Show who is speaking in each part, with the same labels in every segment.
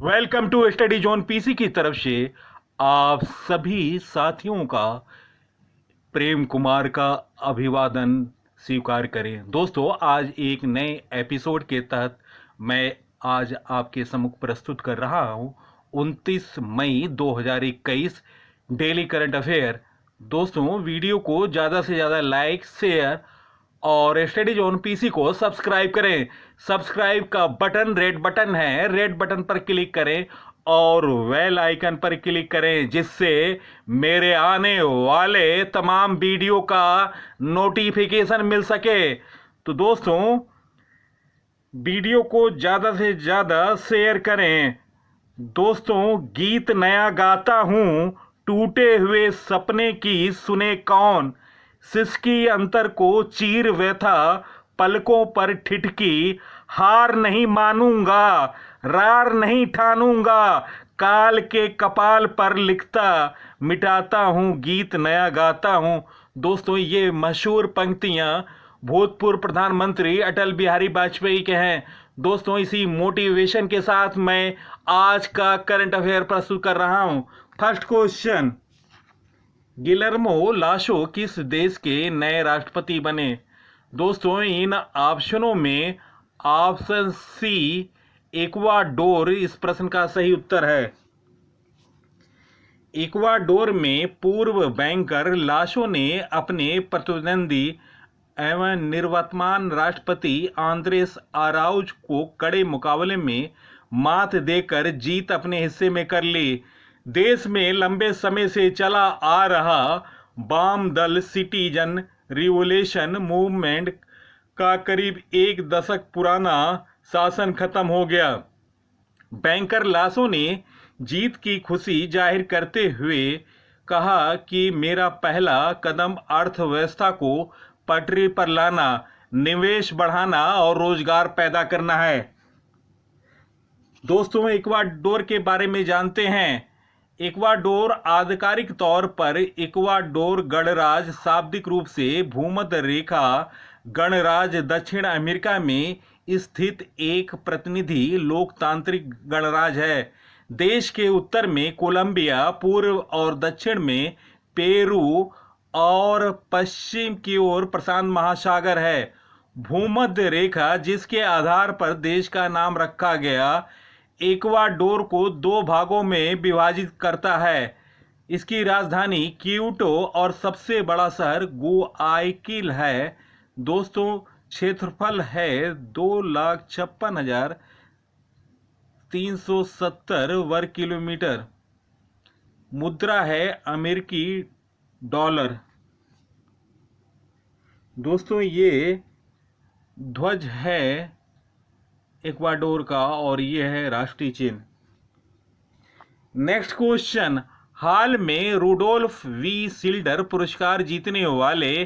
Speaker 1: Welcome to study zone PC की तरफ से आप सभी साथियों का प्रेम कुमार का अभिवादन स्वीकार करें। दोस्तों, आज एक नए एपिसोड के तहत मैं आज आपके सम्मुख प्रस्तुत कर रहा हूं 29 मई 2021 डेली करंट अफेयर। दोस्तों, वीडियो को ज़्यादा से ज़्यादा लाइक, शेयर और स्टडी जोन पीसी को सब्सक्राइब करें। सब्सक्राइब का बटन रेड बटन है, रेड बटन पर क्लिक करें और बेल आइकन पर क्लिक करें, जिससे मेरे आने वाले तमाम वीडियो का नोटिफिकेशन मिल सके। तो दोस्तों, वीडियो को ज़्यादा से ज़्यादा शेयर करें। दोस्तों, गीत नया गाता हूँ, टूटे हुए सपने की सुने कौन, सिसकी अंतर को चीर व्यथा, पलकों पर ठिठकी, हार नहीं मानूंगा, रार नहीं ठानूंगा, काल के कपाल पर लिखता, मिटाता हूँ गीत नया गाता हूँ। दोस्तों, ये मशहूर पंक्तियाँ भूतपूर्व प्रधानमंत्री अटल बिहारी वाजपेयी के हैं। दोस्तों, इसी मोटिवेशन के साथ मैं आज का करंट अफेयर प्रस्तुत कर रहा हूं। फर्स्ट क्वेश्चन, गिलर्मो लाशो किस देश के नए राष्ट्रपति बने? दोस्तों, इन ऑप्शनों में ऑप्शन सी इक्वाडोर इस प्रश्न का सही उत्तर है। इक्वाडोर में पूर्व बैंकर लाशो ने अपने प्रतिद्वंदी एवं निवर्तमान राष्ट्रपति आंद्रेस आराउज को कड़े मुकाबले में मात देकर जीत अपने हिस्से में कर ली। देश में लंबे समय से चला आ रहा वाम दल सिटीजन रिवोल्यूशन मूवमेंट का करीब एक दशक पुराना शासन खत्म हो गया। बैंकर लाशो ने जीत की खुशी जाहिर करते हुए कहा कि मेरा पहला कदम अर्थव्यवस्था को पटरी पर लाना, निवेश बढ़ाना और रोजगार पैदा करना है। दोस्तों, इक्वाडोर के बारे में जानते हैं। इक्वाडोर आधिकारिक तौर पर इक्वाडोर गणराज्य, शाब्दिक रूप से भूमध्य रेखा गणराज्य, दक्षिण अमेरिका में स्थित एक प्रतिनिधि लोकतांत्रिक गणराज्य है। देश के उत्तर में कोलंबिया, पूर्व और दक्षिण में पेरू और पश्चिम की ओर प्रशांत महासागर है। भूमध्य रेखा जिसके आधार पर देश का नाम रखा गया, इक्वाडोर को दो भागों में विभाजित करता है। इसकी राजधानी क्यूटो और सबसे बड़ा शहर गुआयाकिल है। दोस्तों, क्षेत्रफल है 2,56,370 वर्ग किलोमीटर। मुद्रा है अमेरिकी डॉलर। दोस्तों, ये ध्वज है इक्वाडोर का और ये है राष्ट्रीय चिन्ह। नेक्स्ट क्वेश्चन, हाल में रुडोल्फ वी सिल्डर पुरस्कार जीतने वाले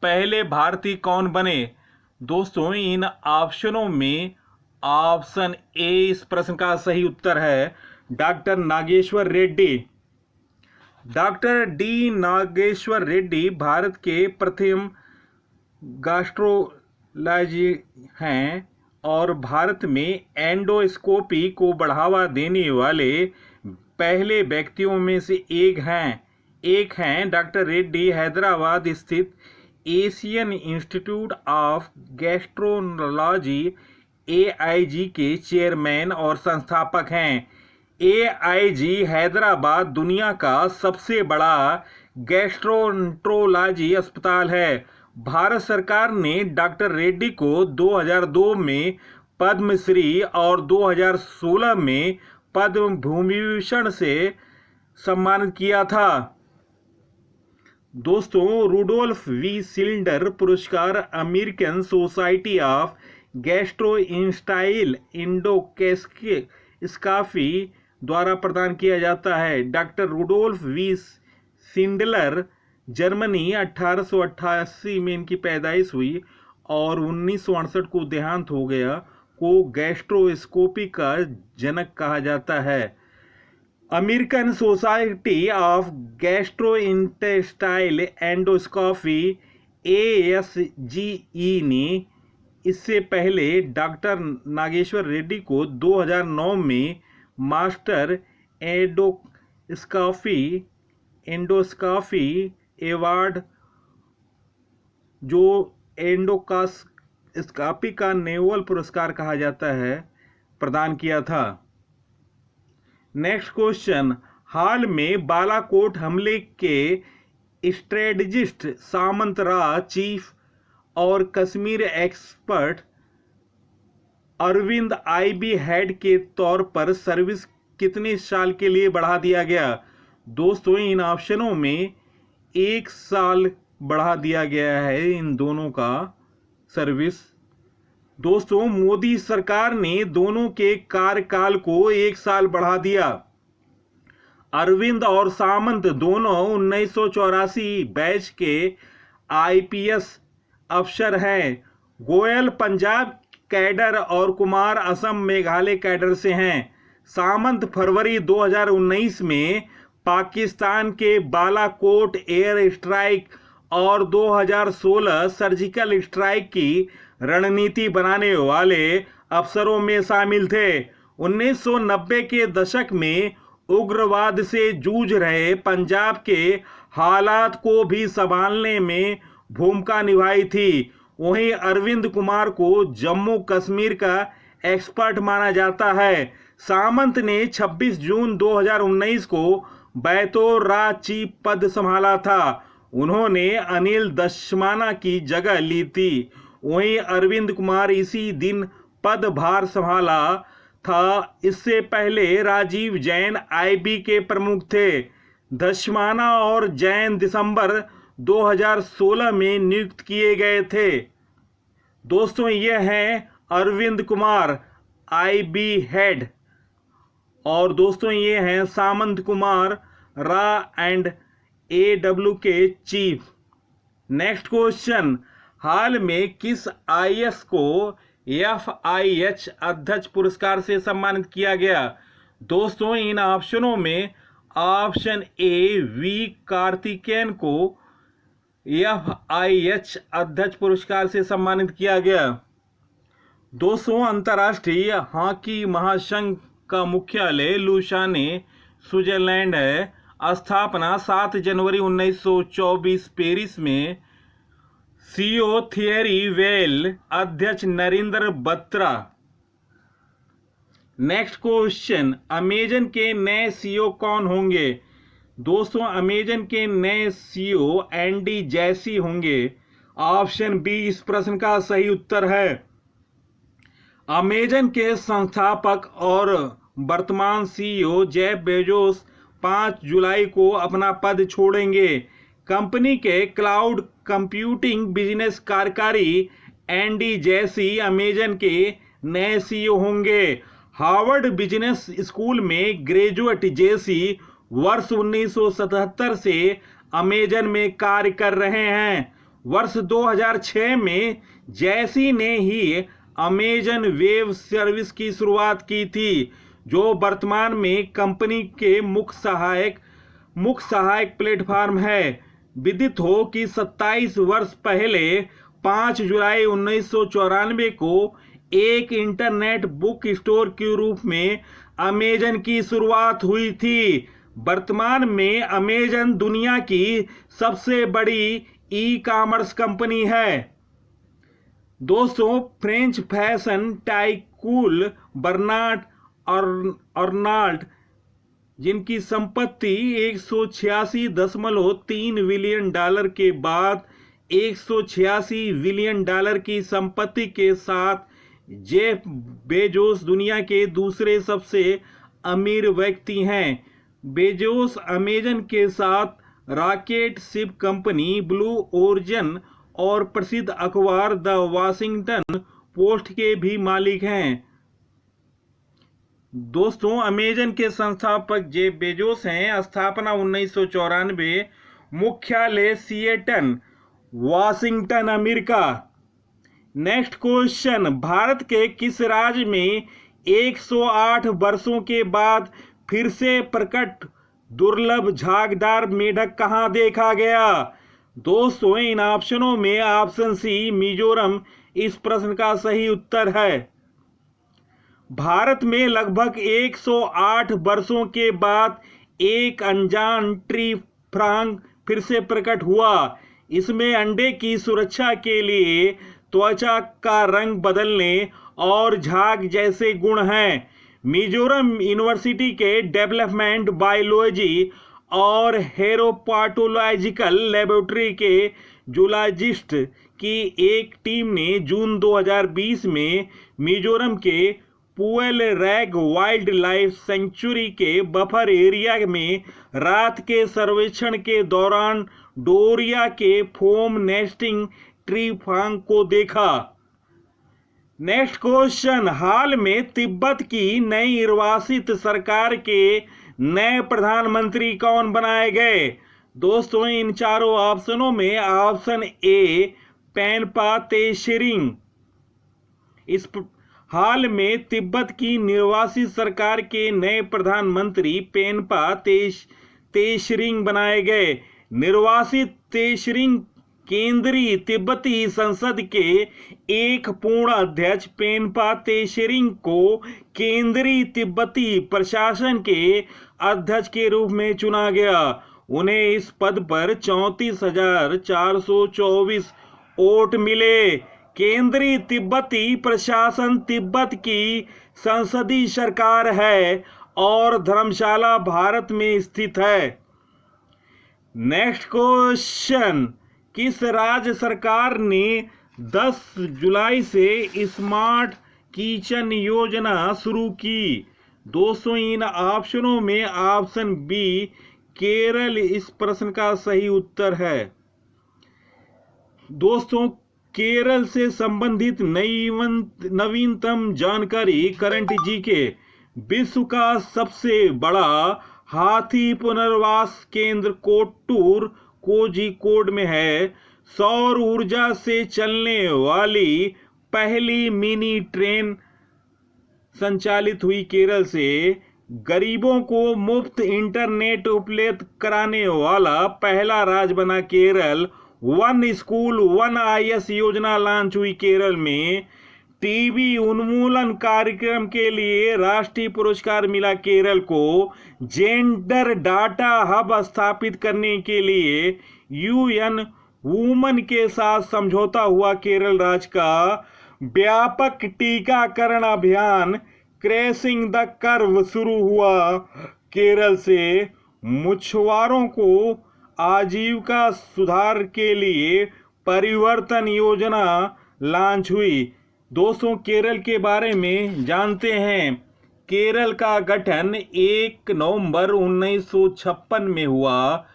Speaker 1: पहले भारतीय कौन बने? दोस्तों, इन ऑप्शनों में ऑप्शन ए इस प्रश्न का सही उत्तर है, doctor Nageshwar Reddy. Doctor D Nageshwar Reddy Bharat के प्रथम गैस्ट्रोलॉजी हैं और भारत में एंडोस्कोपी को बढ़ावा देने वाले पहले व्यक्तियों में से एक हैं। डॉक्टर रेड्डी हैदराबाद स्थित Asian institute of gastrology AIG के चेयरमैन और संस्थापक हैं। AIG हैदराबाद दुनिया का सबसे बड़ा गैस्ट्रोएंट्रोलॉजी अस्पताल है। भारत सरकार ने डॉक्टर रेड्डी को 2002 में पद्मश्री और 2016 में पद्म भूषण से सम्मानित किया था। दोस्तों, रुडोल्फ वी सिल्डर पुरस्कार American society of gastrointestinal endoscopy द्वारा प्रदान किया जाता है। डॉक्टर रुडोल्फ वी सिंडलर जर्मनी 1888 में इनकी पैदाइश हुई और 1968 को देहांत हो गया, को गैस्ट्रोस्कोपी का जनक कहा जाता है। American society of gastrointestinal endoscopy ASGE ने इससे पहले डॉक्टर नागेश्वर रेड्डी को 2009 में मास्टर एंडोस्कोपी अवार्ड, जो एंडोस्कोपी का नोबेल पुरस्कार कहा जाता है, प्रदान किया था। नेक्स्ट क्वेश्चन, हाल में बालाकोट हमले के स्ट्रेटजिस्ट सामंत राय चीफ और Kashmir expert Arvind IB head के तौर पर सर्विस कितने साल के लिए बढ़ा दिया गया? दोस्तों, इन ऑप्शनों में 1 साल बढ़ा दिया गया है इन दोनों का सर्विस। दोस्तों, मोदी सरकार ने दोनों के कार्यकाल को 1 साल बढ़ा दिया। अरविंद और सामंत दोनों 1984 बैच के आईपीएस अफसर हैं। गोयल पंजाब कैडर और कुमार असम मेघालय कैडर से हैं। सामंत फरवरी 2019 में पाकिस्तान के बालाकोट एयर स्ट्राइक और 2016 सर्जिकल स्ट्राइक की रणनीति बनाने वाले अफसरों में शामिल थे। 1990 के दशक में उग्रवाद से जूझ रहे पंजाब के हालात को भी संभालने में भूमिका निभाई थी। वहीं अरविंद कुमार को जम्मू कश्मीर का एक्सपर्ट माना जाता है। सामंत ने 26 जून 2019 को बैतूल राज चीफ पद संभाला था। उन्होंने अनिल दशमाना की जगह ली थी। वहीं अरविंद कुमार इसी दिन पदभार संभाला था। इससे पहले राजीव जैन आईबी के प्रमुख थे। दशमाना और जैन दिसंबर 2016 में नियुक्त किए गए थे। दोस्तों, ये हैं अरविंद कुमार आईबी हेड, और दोस्तों ये हैं सामंत कुमार रा एंड एडब्ल्यू के चीफ। नेक्स्ट क्वेश्चन, हाल में किस आईएएस को एफआईएच अध्यक्ष पुरस्कार से सम्मानित किया गया? दोस्तों, इन ऑप्शनों में ऑप्शन ए वी कार्तिकेयन को एफआईएच अध्यक्ष पुरस्कार से सम्मानित किया गया। दोस्तों, अंतर्राष्ट्रीय हॉकी महासंघ का मुख्यालय लुसाने स्विट्जरलैंड है। स्थापना 7 जनवरी 1924 पेरिस में। सीईओ थियरी वेल, अध्यक्ष Narendra Batra. Next question, Amazon के नए सीईओ कौन होंगे? दोस्तों, अमेजन के नए सीईओ एंडी जैसी होंगे। ऑप्शन बी इस प्रश्न का सही उत्तर है। अमेजन के संस्थापक और वर्तमान सीईओ जेफ बेजोस 5 जुलाई को अपना पद छोड़ेंगे। कंपनी के क्लाउड कंप्यूटिंग बिजनेस कार्यकारी एंडी जैसी अमेजन के नए सीईओ होंगे। हार्वर्ड बिजनेस स्कूल में ग्रेजुएट जैसी वर्ष 1977 से अमेजन में कार्य कर रहे हैं। वर्ष 2006 में जैसी ने ही अमेजन वेब सर्विस की शुरुआत की थी, जो वर्तमान में कंपनी के मुख्य सहायक प्लेटफॉर्म है। विदित हो कि 27 वर्ष पहले 5 जुलाई 1994 को एक इंटरनेट बुक स्टोर के रूप में अमेजन की शुरुआत हुई थी। वर्तमान में अमेजन दुनिया की सबसे बड़ी ई कॉमर्स कंपनी है। दोस्तों, French fashion tycoon Bernard Arnault, जिनकी संपत्ति 186.3 बिलियन डॉलर के बाद 186 बिलियन डॉलर की संपत्ति के साथ जेफ बेजोस दुनिया के दूसरे सबसे अमीर व्यक्ति हैं। बेजोस अमेजन के साथ rocket ship company blue origin और प्रसिद्ध अखबार द वाशिंगटन पोस्ट के भी मालिक हैं। दोस्तों, अमेजन के संस्थापक जेफ बेजोस हैं। स्थापना 1994, मुख्यालय Seattle, Washington, America. Next question, Bharat के किस राज्य में 108 वर्षों के बाद फिर से प्रकट दुर्लभ झागदार मेढक कहां देखा गया? दोस्तों, इन ऑप्शनों में ऑप्शन सी मिजोरम इस प्रश्न का सही उत्तर है। भारत में लगभग 108 वर्षों के बाद एक अनजान ट्री फ्रॉग फिर से प्रकट हुआ। इसमें अंडे की सुरक्षा के लिए त्वचा का रंग बदलने और झाग जैसे गुण हैं। मिजोरम यूनिवर्सिटी के डेवलपमेंट बायोलॉजी और हेरोपाटोलॉजिकल लेबोरेटरी के जूलॉजिस्ट की एक टीम ने जून 2020 में मिजोरम के पुएल रैग वाइल्ड लाइफ सेंचुरी के बफर एरिया में रात के सर्वेक्षण के दौरान डोरिया के फोम नेस्टिंग ट्री फ्रॉग को देखा। नेक्स्ट क्वेश्चन, हाल में तिब्बत की नई निर्वासित सरकार के नए प्रधानमंत्री कौन बनाए गए? दोस्तों, इन चारों ऑप्शनों में ऑप्शन ए पेनपा तेशिरिंग। इस हाल में तिब्बत की निर्वासित सरकार के नए प्रधानमंत्री पेनपा तेशिरिंग बनाए गए। निर्वासित तेशिरिंग केंद्रीय तिब्बती संसद के एक पूर्ण अध्यक्ष पेनपा तेशिरिंग को केंद्रीय तिब्बती प्रशासन के अध्यक्ष के रूप में चुना गया। उन्हें इस पद पर 34,424 वोट मिले। केंद्रीय तिब्बती प्रशासन तिब्बत की संसदीय सरकार है और धर्मशाला भारत में स्थित है। नेक्स्ट क्वेश्चन, किस राज्य सरकार ने 10 जुलाई से स्मार्ट किचन योजना शुरू की? दोस्तों, इन ऑप्शनों में ऑप्शन बी केरल इस प्रश्न का सही उत्तर है। दोस्तों, केरल से संबंधित नवीनतम जानकारी करंट जीके। विश्व का सबसे बड़ा हाथी पुनर्वास केंद्र कोट्टूर कोझिकोड में है। सौर ऊर्जा से चलने वाली पहली मिनी ट्रेन संचालित हुई केरल से। गरीबों को मुफ्त इंटरनेट उपलब्ध कराने वाला पहला राज्य बना Kerala. One school one IAS योजना लॉन्च हुई केरल में। टीबी उन्मूलन कार्यक्रम के लिए राष्ट्रीय पुरस्कार मिला केरल को। जेंडर डाटा हब स्थापित करने के लिए यूएन वुमन के साथ समझौता हुआ केरल राज्य का। व्यापक टीकाकरण अभियान क्रैशिंग द कर्व शुरू हुआ केरल से। मछुआरों को आजीविका सुधार के लिए परिवर्तन योजना लॉन्च हुई। दोस्तों, केरल के बारे में जानते हैं। केरल का गठन 1 नवंबर 1956 में हुआ।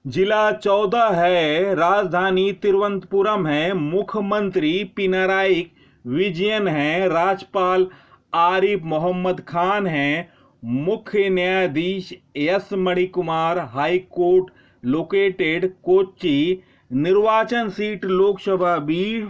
Speaker 1: जिला 14 है। राजधानी तिरुवनंतपुरम है। मुख्यमंत्री पिनाराई विजयन है। राज्यपाल आरिफ मोहम्मद खान हैं। मुख्य न्यायाधीश S Manikumar. High court located Kochi. निर्वाचन सीट लोकसभा 20,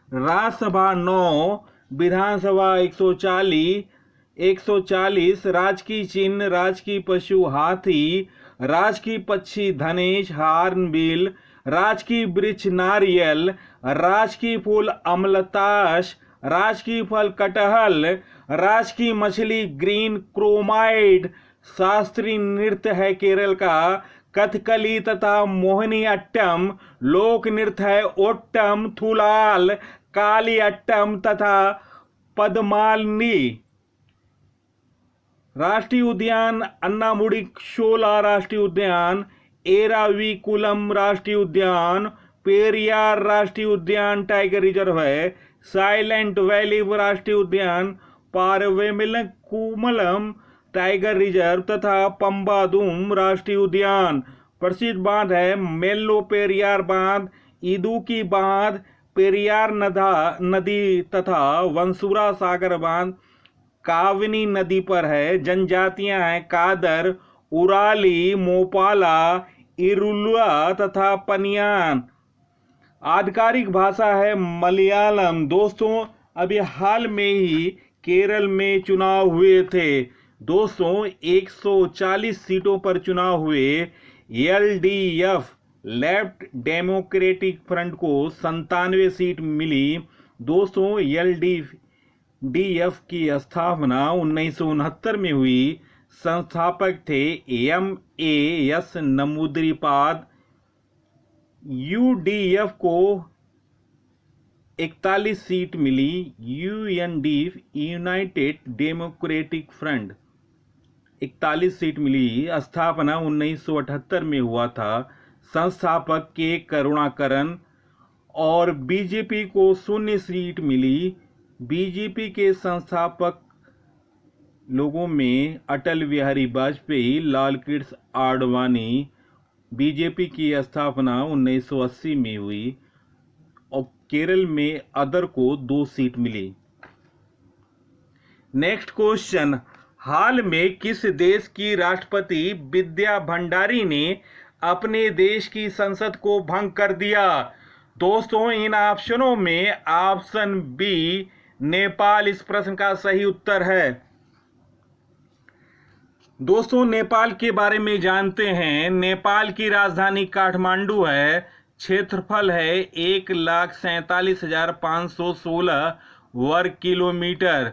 Speaker 1: राज्यसभा 9, विधानसभा 140। राजकीय चिन्ह राजकीय पशु हाथी। राजकीय पक्षी धनेश हार्नबिल। राजकीय वृक्ष नारियल। राजकीय फूल अमलतास। राजकीय फल कटहल। राजकीय मछली ग्रीन क्रोमाइड। शास्त्रीय नृत्य है केरल का कथकली तथा मोहिनी अट्टम। लोक नृत्य है ओट्टम, थुलाल, काली अट्टम तथा पद्मालनी। राष्ट्रीय उद्यान अन्नामुडी शोला राष्ट्रीय उद्यान। एराविकुलम राष्ट्रीय उद्यान। पेरियार राष्ट्रीय उद्यान टाइगर रिजर्व है। साइलेंट वैली राष्ट्रीय उद्यान। पारवेमिलकुमलम टाइगर रिजर्व तथा पंबादुम राष्ट्रीय उद्यान। प्रसिद्ध बांध है मेल्लो पेरियार बांध, इदुकी बांध, पेरियार नदी तथा वंसुरा सागर बांध काविनी नदी पर है। जनजातियां हैं कादर, उराली, मोपाला, इरुलुआ तथा पनियान। आधिकारिक भाषा है मलयालम। दोस्तों, अभी हाल में ही केरल में चुनाव हुए थे। दोस्तों, 140 सीटों पर चुनाव हुए। एलडीएफ लेफ्ट डेमोक्रेटिक फ्रंट को 97 सीट मिली। दोस्तों, यूएनडीएफ की स्थापना 1969 में हुई। संस्थापक थे एम.ए.एस. नमूद्रीपाद। यूडीएफ को 41 सीट मिली। यूएनडीएफ यूनाइटेड डेमोक्रेटिक फ्रंट 41 सीट मिली। स्थापना 1978 में हुआ था। संस्थापक के करुणाकरन। और बीजेपी को 0 सीट मिली। बीजेपी के संस्थापक लोगों में अटल बिहारी वाजपेयी, लाल कृष्ण आडवाणी। बीजेपी की स्थापना 1980 में हुई और केरल में अदर को 2 सीट मिली। नेक्स्ट क्वेश्चन, हाल में किस देश की राष्ट्रपति विद्या भंडारी ने अपने देश की संसद को भंग कर दिया? दोस्तों, इन ऑप्शनों में ऑप्शन बी नेपाल इस प्रश्न का सही उत्तर है। दोस्तों, नेपाल के बारे में जानते हैं। नेपाल की राजधानी काठमांडू है। क्षेत्रफल है 1,47,516 वर्ग किलोमीटर।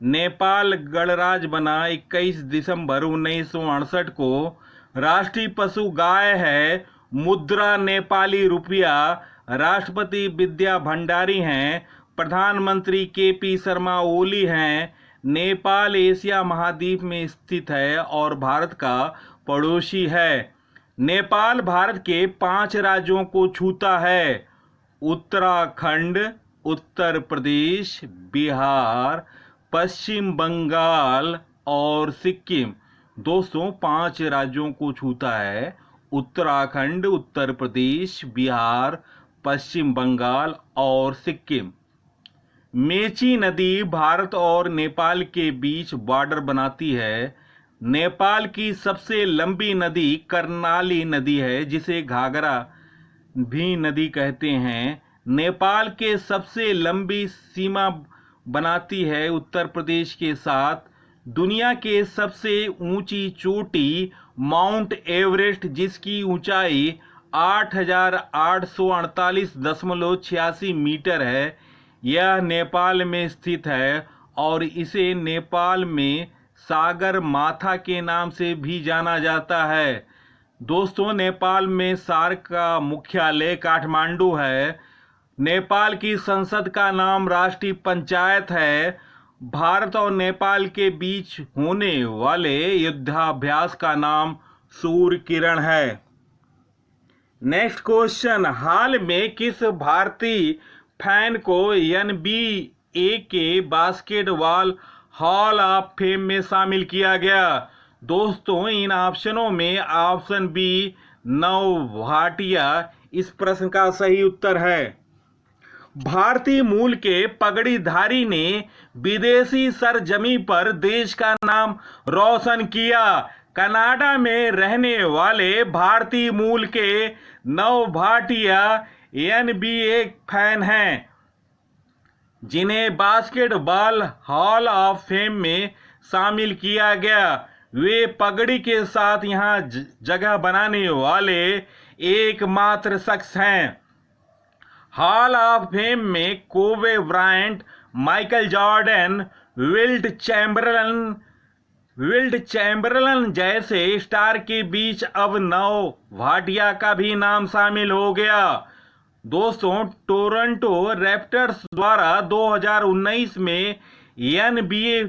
Speaker 1: नेपाल गणराज्य बना 21 दिसंबर 1968 को। राष्ट्रीय पशु गाय है। मुद्रा नेपाली रुपया। राष्ट्रपति विद्या भंडारी हैं। प्रधानमंत्री के.पी. शर्मा ओली हैं। नेपाल एशिया महाद्वीप में स्थित है और भारत का पड़ोसी है। नेपाल भारत के 5 राज्यों को छूता है: उत्तराखंड, उत्तर प्रदेश, बिहार, पश्चिम बंगाल और सिक्किम। दोस्तों, 5 राज्यों को छूता है: उत्तराखंड, उत्तर प्रदेश, बिहार, पश्चिम बंगाल और सिक्किम। मेची नदी भारत और नेपाल के बीच बॉर्डर बनाती है। नेपाल की सबसे लंबी नदी कर्णाली नदी है, जिसे घाघरा भी नदी कहते हैं। नेपाल के सबसे लंबी सीमा बनाती है उत्तर प्रदेश के साथ। दुनिया के सबसे ऊंची चोटी माउंट एवरेस्ट, जिसकी ऊंचाई 8,848.86 मीटर है, यह नेपाल में स्थित है और इसे नेपाल में सागर माथा के नाम से भी जाना जाता है। दोस्तों, नेपाल में सार्क का मुख्यालय काठमांडू है। नेपाल की संसद का नाम राष्ट्रीय पंचायत है। भारत और नेपाल के बीच होने वाले युद्धाभ्यास का नाम सूर्य किरण है। नेक्स्ट क्वेश्चन, हाल में किस भारतीय फैन को NBA के बास्केटबॉल हॉल ऑफ फेम में शामिल किया गया? दोस्तों, इन ऑप्शनों में ऑप्शन बी नव भाटिया इस प्रश्न का सही उत्तर है। भारतीय मूल के पगड़ीधारी ने विदेशी सरजमी पर देश का नाम रोशन किया। कनाडा में रहने वाले भारतीय मूल के नव भाटिया NBA फैन हैं, जिन्हें बास्केटबॉल हॉल ऑफ फेम में शामिल किया गया। वे पगड़ी के साथ यहां जगह बनाने वाले एकमात्र शख्स हैं। हॉल ऑफ फेम में Kobe Bryant, Michael Jordan, Wilt Chamberlain जैसे स्टार के बीच अब नव भाटिया का भी नाम शामिल हो गया। दोस्तों, टोरंटो रैप्टर्स द्वारा 2019 में NBA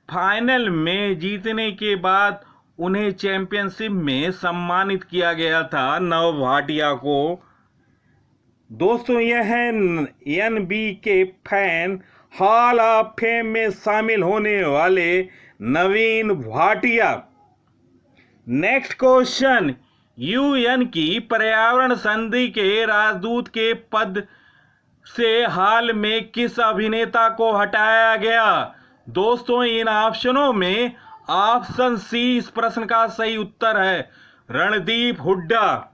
Speaker 1: फाइनल में जीतने के बाद उन्हें चैंपियनशिप में सम्मानित किया गया था नव भाटिया को। दोस्तों, यह NBA के फैन हॉल ऑफ फेम में शामिल होने वाले नवीन भाटिया। नेक्स्ट क्वेश्चन, UN की पर्यावरण संधि के राजदूत के पद से हाल में किस अभिनेता को हटाया गया? दोस्तों, इन ऑप्शनों में ऑप्शन सी इस प्रश्न का सही उत्तर है, रणदीप हुड्डा।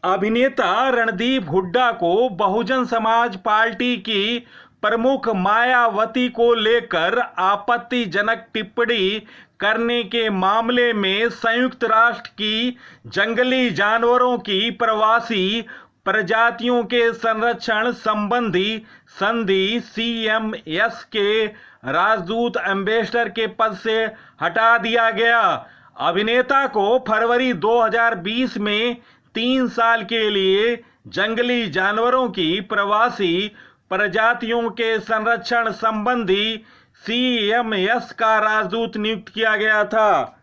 Speaker 1: अभिनेता रणदीप हुड्डा को बहुजन समाज पार्टी की प्रमुख मायावती को लेकर आपत्तिजनक टिप्पणी करने के मामले में संयुक्त राष्ट्र की जंगली जानवरों की प्रवासी प्रजातियों के संरक्षण संबंधी संधि CMS के राजदूत एम्बेसडर के पद से हटा दिया गया। अभिनेता को फरवरी 2020 में 3 साल के लिए जंगली जानवरों की प्रवासी प्रजातियों के संरक्षण संबंधी CMS का राजदूत नियुक्त किया गया था।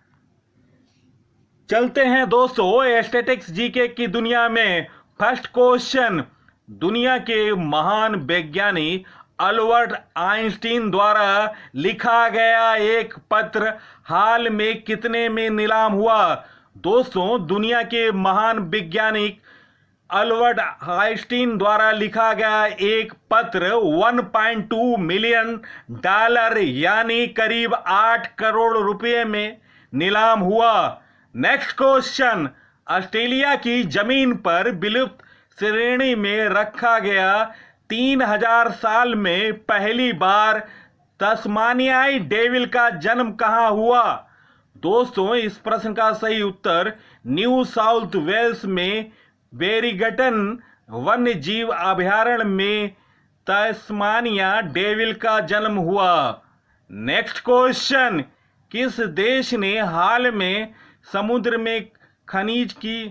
Speaker 1: चलते हैं दोस्तों एस्थेटिक्स जीके की दुनिया में। फर्स्ट क्वेश्चन, दुनिया के महान वैज्ञानिक अल्बर्ट आइंस्टीन द्वारा लिखा गया एक पत्र हाल में कितने में नीलाम हुआ? दोस्तों, दुनिया के महान वैज्ञानिक अल्बर्ट आइंस्टीन द्वारा लिखा गया एक पत्र 1.2 मिलियन डॉलर यानी करीब 8 करोड़ रुपए में नीलाम हुआ। नेक्स्ट क्वेश्चन, ऑस्ट्रेलिया की जमीन पर विलुप्त श्रेणी में रखा गया 3000 साल में पहली बार तस्मानियाई डेविल का जन्म कहां हुआ? दोस्तों, इस प्रश्न का सही उत्तर न्यू साउथ वेल्स में बेरिगटन वन्य जीव अभयारण्य में तस्मानिया डेविल का जन्म हुआ। नेक्स्ट क्वेश्चन, किस देश ने हाल में समुद्र में खनिज की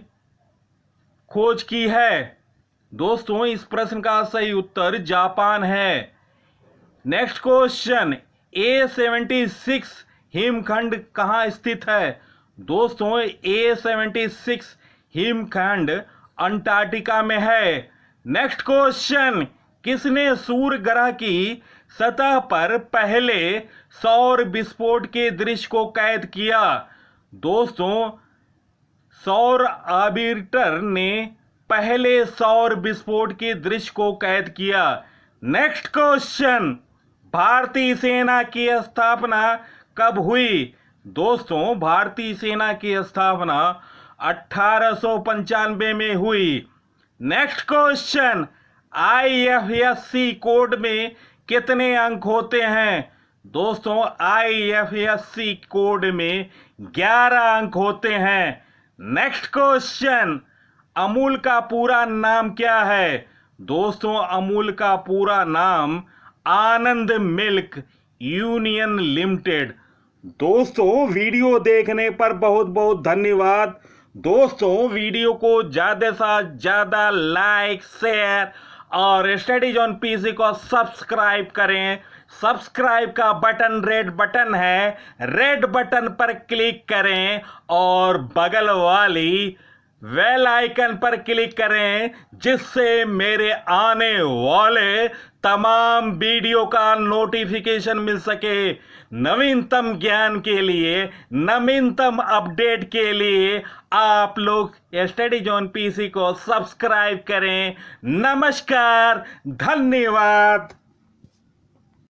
Speaker 1: खोज की है? दोस्तों, इस प्रश्न का सही उत्तर जापान है। नेक्स्ट क्वेश्चन, A76 हिमखंड कहां स्थित है? दोस्तों, A76 हिमखंड अंटार्कटिका में है। नेक्स्ट क्वेश्चन, किसने सूर्य ग्रह की सतह पर पहले सौर विस्फोट के दृश्य को कैद किया? दोस्तों, सौर ऑर्बिटर ने पहले सौर विस्फोट के दृश्य को कैद किया। नेक्स्ट क्वेश्चन, भारतीय सेना की स्थापना कब हुई? दोस्तों, भारतीय सेना की स्थापना 1895 में हुई। नेक्स्ट क्वेश्चन, IFSC कोड में कितने अंक होते हैं? दोस्तों, IFSC कोड में 11 अंक होते हैं। नेक्स्ट क्वेश्चन, अमूल का पूरा नाम क्या है? दोस्तों, अमूल का पूरा नाम आनंद मिल्क यूनियन लिमिटेड। दोस्तों, वीडियो देखने पर बहुत बहुत धन्यवाद। दोस्तों, वीडियो को ज़्यादा से ज़्यादा लाइक, शेयर और स्टडीज ऑन पीसी को सब्सक्राइब करें। सब्सक्राइब का बटन रेड बटन है, रेड बटन पर क्लिक करें और बगल वाली बेल आइकन पर क्लिक करें जिससे मेरे आने वाले तमाम वीडियो का नोटिफिकेशन मिल सके। नवीनतम ज्ञान के लिए, नवीनतम अपडेट के लिए आप लोग स्टडीज ऑन पीसी को सब्सक्राइब करें। नमस्कार, धन्यवाद।